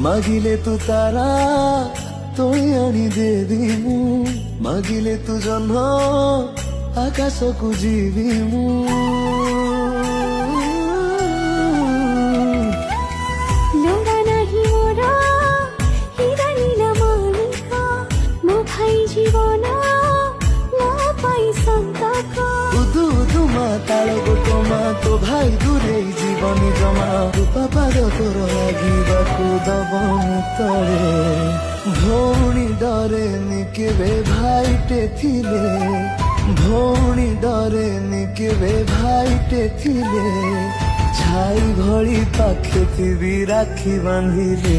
मागिले तू तारा तोड़ी आनी देवी मु मागिले तू जन्म आकाश को जीवी मु लोड़ा नहीं मोरा हीरा नीला मालिका मो भाई जीवन ला पाई संताका उदु उदु मा ताल गोटो मा तो भाई दूरे जीवनी जमा रूपा पाद तोर लागिबाकु दब तले भौणी डरे निकेबे भाईटे थिले भौणी डरे निकेबे भाईटे थिले छाई भली पाखे थी राखी बांधिले।